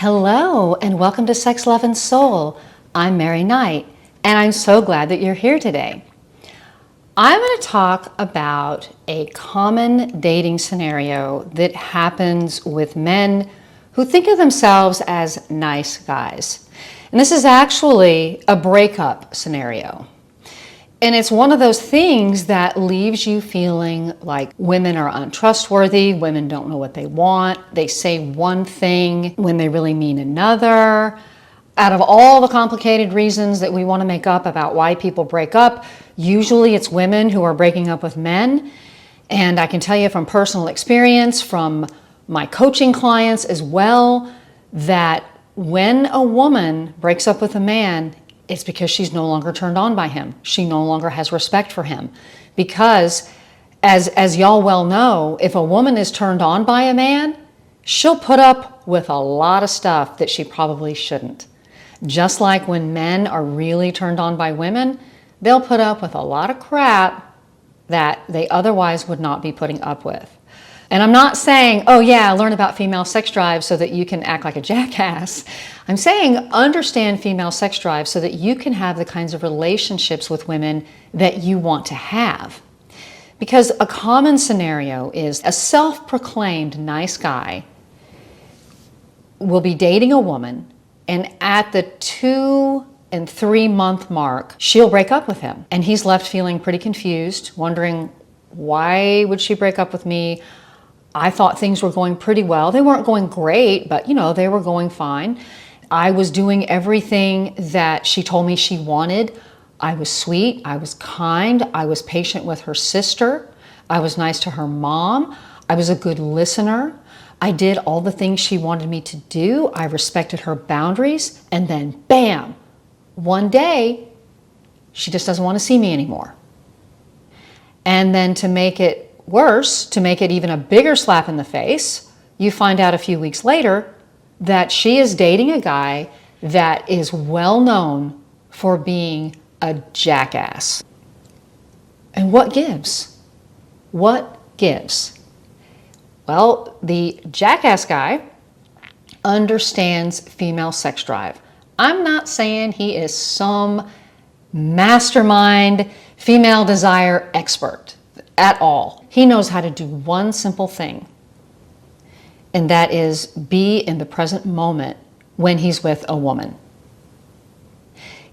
Hello and welcome to Sex, Love, and Soul. I'm Mary Knight and I'm so glad that you're here today. I'm going to talk about a common dating scenario that happens with men who think of themselves as nice guys. And this is actually a breakup scenario. And it's one of those things that leaves you feeling like women are untrustworthy, women don't know what they want, they say one thing when they really mean another. Out of all the complicated reasons that we want to make up about why people break up, usually it's women who are breaking up with men. And I can tell you from personal experience, from my coaching clients as well, that when a woman breaks up with a man, it's because she's no longer turned on by him. She no longer has respect for him. Because as y'all well know, if a woman is turned on by a man, she'll put up with a lot of stuff that she probably shouldn't. Just like when men are really turned on by women, they'll put up with a lot of crap that they otherwise would not be putting up with. And I'm not saying, oh yeah, learn about female sex drive so that you can act like a jackass. I'm saying understand female sex drive so that you can have the kinds of relationships with women that you want to have. Because a common scenario is a self-proclaimed nice guy will be dating a woman, and at the 2 and 3 month mark, she'll break up with him. And he's left feeling pretty confused, wondering, why would she break up with me? I thought things were going pretty well. They weren't going great, but they were going fine. I was doing everything that she told me she wanted. I was sweet, I was kind, I was patient with her sister, I was nice to her mom, I was a good listener, I did all the things she wanted me to do, I respected her boundaries, and then bam, one day, she just doesn't want to see me anymore. And then to make it worse, to make it even a bigger slap in the face, you find out a few weeks later that she is dating a guy that is well known for being a jackass. And what gives? What gives? Well, the jackass guy understands female sex drive. I'm not saying he is some mastermind female desire expert at all. He knows how to do one simple thing, and that is be in the present moment when he's with a woman.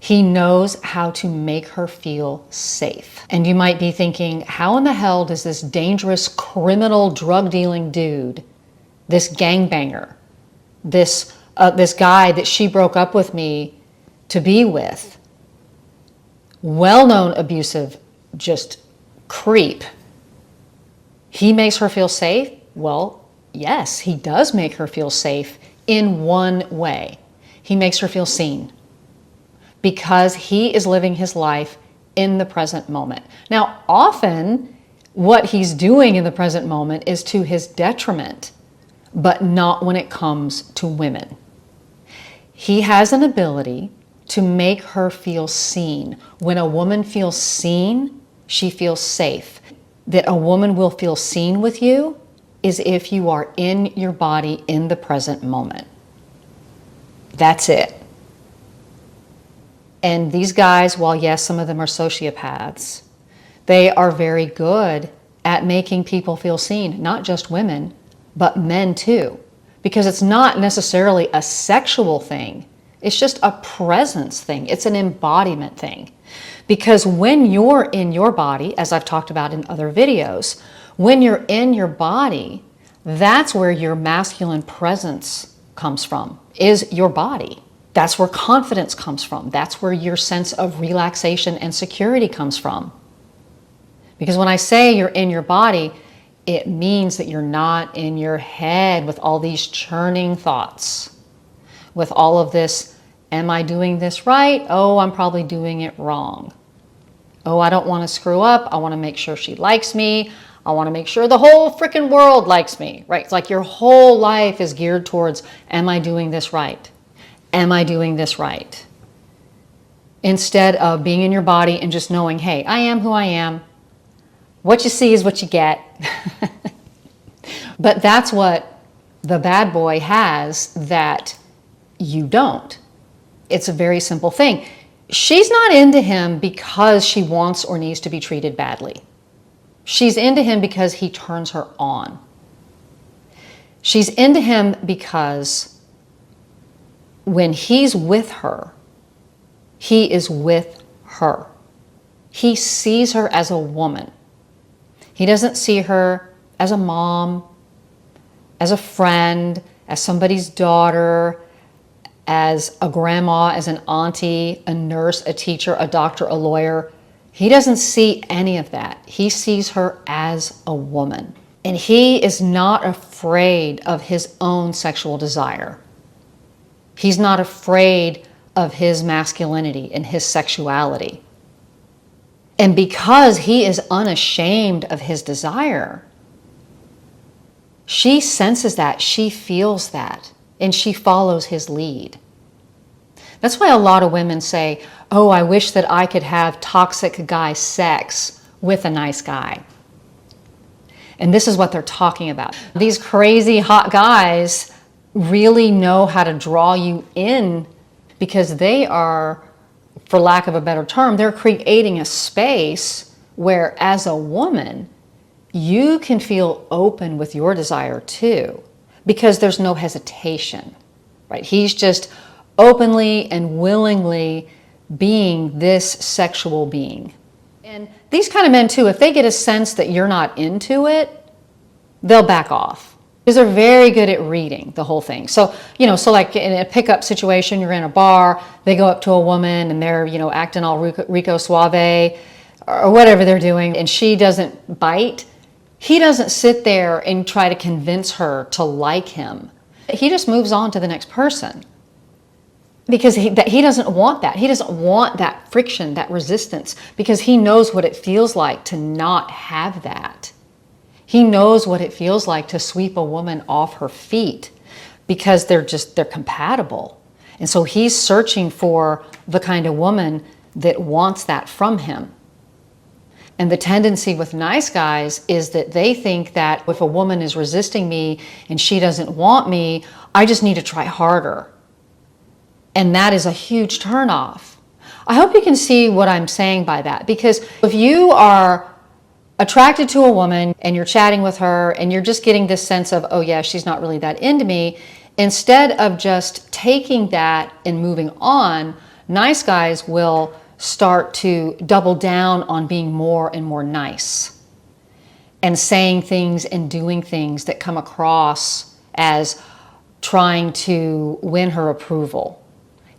He knows how to make her feel safe. And you might be thinking, how in the hell does this dangerous criminal drug dealing dude, this gangbanger, this guy that she broke up with me to be with, well-known abusive, just creep, he makes her feel safe? Well, yes, he does make her feel safe in one way. He makes her feel seen because he is living his life in the present moment. Now, often what he's doing in the present moment is to his detriment, but not when it comes to women. He has an ability to make her feel seen. When a woman feels seen, she feels safe. That a woman will feel seen with you is if you are in your body in the present moment. That's it. And these guys, while yes, some of them are sociopaths, they are very good at making people feel seen, not just women, but men too. Because it's not necessarily a sexual thing. It's just a presence thing. It's an embodiment thing. Because when you're in your body, as I've talked about in other videos, when you're in your body, that's where your masculine presence comes from, is your body. That's where confidence comes from. That's where your sense of relaxation and security comes from. Because when I say you're in your body, it means that you're not in your head with all these churning thoughts, with all of this, am I doing this right? Oh, I'm probably doing it wrong. Oh, I don't want to screw up. I want to make sure she likes me. I want to make sure the whole freaking world likes me, right? It's like your whole life is geared towards, am I doing this right? Am I doing this right? Instead of being in your body and just knowing, hey, I am who I am. What you see is what you get. But that's what the bad boy has that you don't. It's a very simple thing. She's not into him because she wants or needs to be treated badly. She's into him because he turns her on. She's into him because when he's with her, he is with her. He sees her as a woman. He doesn't see her as a mom, as a friend, as somebody's daughter, as a grandma, as an auntie, a nurse, a teacher, a doctor, a lawyer. He doesn't see any of that. He sees her as a woman. And he is not afraid of his own sexual desire. He's not afraid of his masculinity and his sexuality. And because he is unashamed of his desire, she senses that, she feels that, and she follows his lead. That's why a lot of women say, oh, I wish that I could have toxic guy sex with a nice guy. And this is what they're talking about. These crazy hot guys really know how to draw you in because they are, for lack of a better term, they're creating a space where as a woman, you can feel open with your desire too, because there's no hesitation, right? He's just openly and willingly being this sexual being. And these kind of men too, if they get a sense that you're not into it, they'll back off because they're very good at reading the whole thing. So, so like in a pickup situation, you're in a bar, they go up to a woman and they're, acting all Rico Suave or whatever they're doing, and she doesn't bite. He doesn't sit there and try to convince her to like him. He just moves on to the next person because he doesn't want that. He doesn't want that friction, that resistance, because he knows what it feels like to not have that. He knows what it feels like to sweep a woman off her feet because they're compatible. And so he's searching for the kind of woman that wants that from him. And the tendency with nice guys is that they think that if a woman is resisting me and she doesn't want me, I just need to try harder. And that is a huge turnoff. I hope you can see what I'm saying by that, because if you are attracted to a woman and you're chatting with her and you're just getting this sense of, oh yeah, she's not really that into me, instead of just taking that and moving on, nice guys will start to double down on being more and more nice and saying things and doing things that come across as trying to win her approval,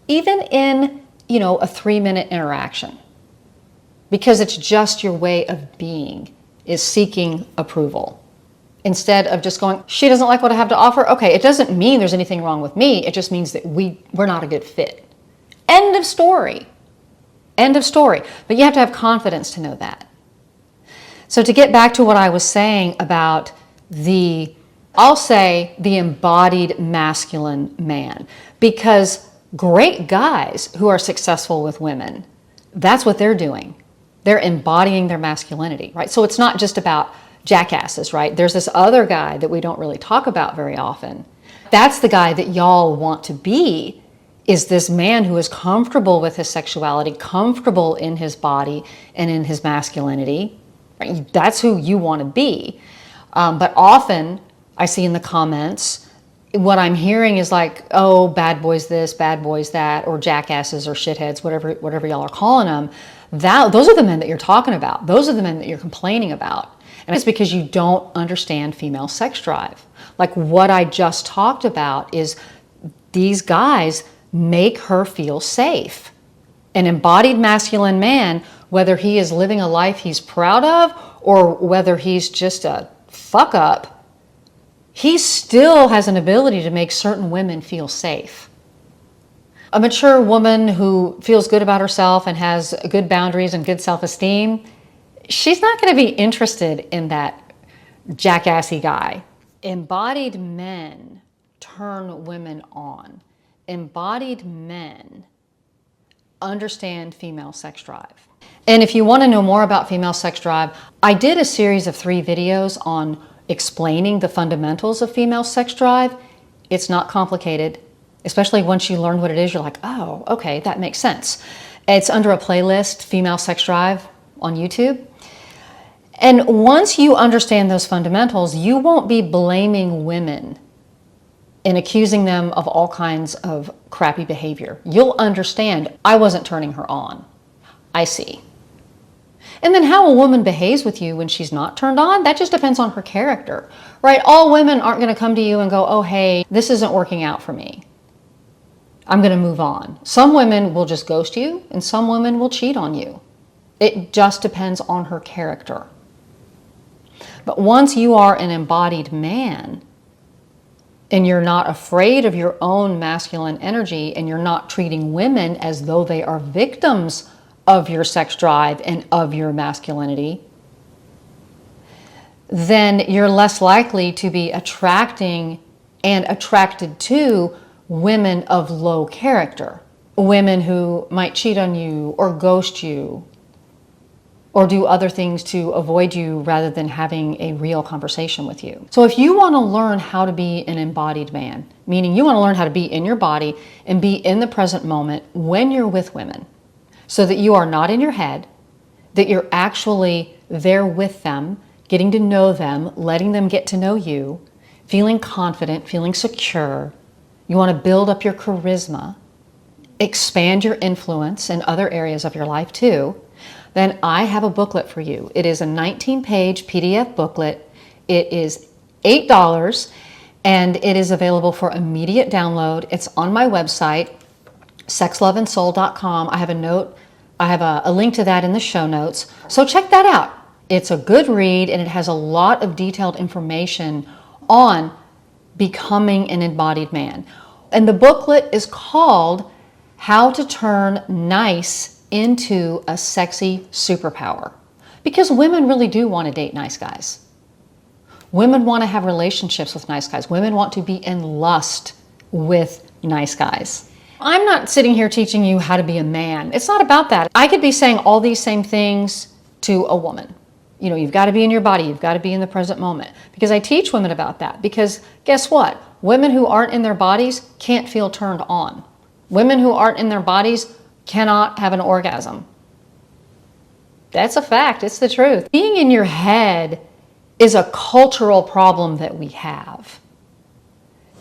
even in, a 3-minute interaction, because it's just your way of being is seeking approval. Instead of just going, she doesn't like what I have to offer. Okay, it doesn't mean there's anything wrong with me. It just means that we're not a good fit. End of story. End of story. But you have to have confidence to know that. So to get back to what I was saying about I'll say the embodied masculine man, because great guys who are successful with women, that's what they're doing. They're embodying their masculinity, right? So it's not just about jackasses, right? There's this other guy that we don't really talk about very often. That's the guy that y'all want to be, is this man who is comfortable with his sexuality, comfortable in his body and in his masculinity. Right? That's who you want to be. But often I see in the comments, what I'm hearing is like, oh, bad boys this, bad boys that, or jackasses or shitheads, whatever y'all are calling them. Those are the men that you're talking about. Those are the men that you're complaining about. And it's because you don't understand female sex drive. Like what I just talked about is these guys make her feel safe. An embodied masculine man, whether he is living a life he's proud of or whether he's just a fuck up, he still has an ability to make certain women feel safe. A mature woman who feels good about herself and has good boundaries and good self-esteem, she's not going to be interested in that jackassy guy. Embodied men turn women on. Embodied men understand female sex drive. And if you want to know more about female sex drive, I did a series of 3 videos on explaining the fundamentals of female sex drive. It's not complicated. Especially once you learn what it is, you're like, oh, okay, that makes sense. It's under a playlist, Female Sex Drive on YouTube. And once you understand those fundamentals, you won't be blaming women and accusing them of all kinds of crappy behavior. You'll understand, I wasn't turning her on. I see. And then how a woman behaves with you when she's not turned on, that just depends on her character, right? All women aren't going to come to you and go, oh, hey, this isn't working out for me. I'm going to move on. Some women will just ghost you, and some women will cheat on you. It just depends on her character. But once you are an embodied man, and you're not afraid of your own masculine energy, and you're not treating women as though they are victims of your sex drive and of your masculinity, then you're less likely to be attracting and attracted to women of low character, women who might cheat on you or ghost you or do other things to avoid you rather than having a real conversation with you. So if you want to learn how to be an embodied man, meaning you want to learn how to be in your body and be in the present moment when you're with women, so that you are not in your head, that you're actually there with them, getting to know them, letting them get to know you, feeling confident, feeling secure. You want to build up your charisma, expand your influence in other areas of your life too, then I have a booklet for you. It is a 19-page PDF booklet. It is $8 and it is available for immediate download. It's on my website, sexloveandsoul.com. I have a link to that in the show notes. So check that out. It's a good read and it has a lot of detailed information on becoming an embodied man. And the booklet is called How to Turn Nice into a Sexy Superpower. Because women really do want to date nice guys. Women want to have relationships with nice guys. Women want to be in lust with nice guys. I'm not sitting here teaching you how to be a man. It's not about that. I could be saying all these same things to a woman. You know, you've got to be in your body. You've got to be in the present moment. Because I teach women about that. Because guess what? Women who aren't in their bodies can't feel turned on. Women who aren't in their bodies cannot have an orgasm. That's a fact. It's the truth. Being in your head is a cultural problem that we have.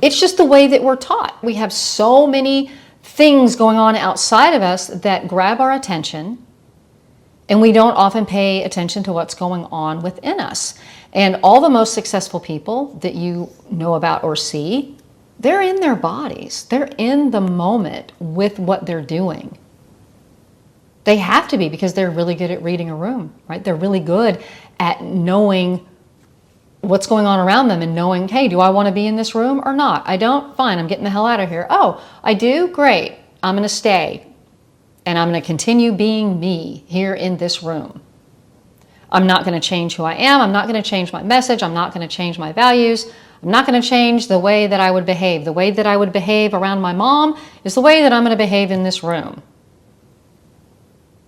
It's just the way that we're taught. We have so many things going on outside of us that grab our attention, and we don't often pay attention to what's going on within us. And all the most successful people that you know about or see, they're in their bodies. They're in the moment with what they're doing. They have to be, because they're really good at reading a room, right? They're really good at knowing what's going on around them and knowing, hey, do I want to be in this room or not? I don't? Fine, I'm getting the hell out of here. Oh, I do? Great. I'm going to stay. And I'm going to continue being me here in this room. I'm not going to change who I am. I'm not going to change my message. I'm not going to change my values. I'm not going to change the way that I would behave. The way that I would behave around my mom is the way that I'm going to behave in this room.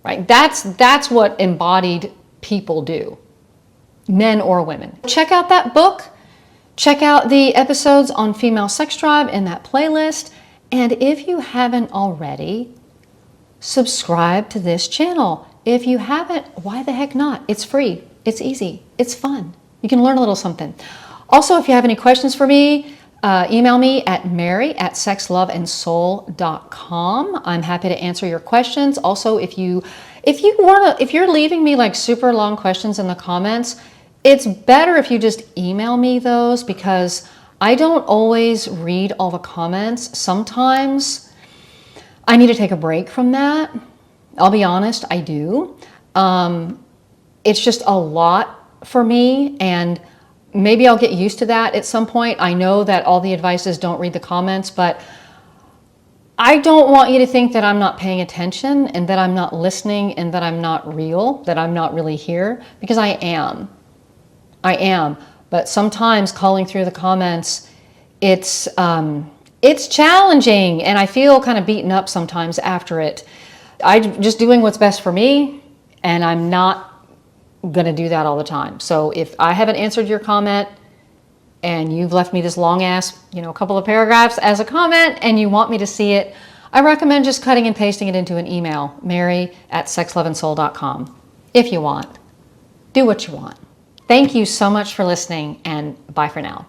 Right? That's what embodied people do, men or women. Check out that book. Check out the episodes on Female Sex Drive in that playlist. And if you haven't already, subscribe to this channel. If you haven't, why the heck not? It's free. It's easy. It's fun. You can learn a little something. Also, if you have any questions for me, email me at mary@sexloveandsoul.com. I'm happy to answer your questions. Also, if you're leaving me like super long questions in the comments, it's better if you just email me those, because I don't always read all the comments. Sometimes I need to take a break from that. I'll be honest, I do. It's just a lot for me, and maybe I'll get used to that at some point. I know that all the advice is don't read the comments, but I don't want you to think that I'm not paying attention and that I'm not listening and that I'm not real, that I'm not really here, because I am. I am. But sometimes calling through the comments, it's challenging, and I feel kind of beaten up sometimes after it. I'm just doing what's best for me, and I'm not going to do that all the time. So if I haven't answered your comment and you've left me this long ass, a couple of paragraphs as a comment, and you want me to see it, I recommend just cutting and pasting it into an email, mary@sexloveandsoul.com. If you want. Do what you want. Thank you so much for listening, and bye for now.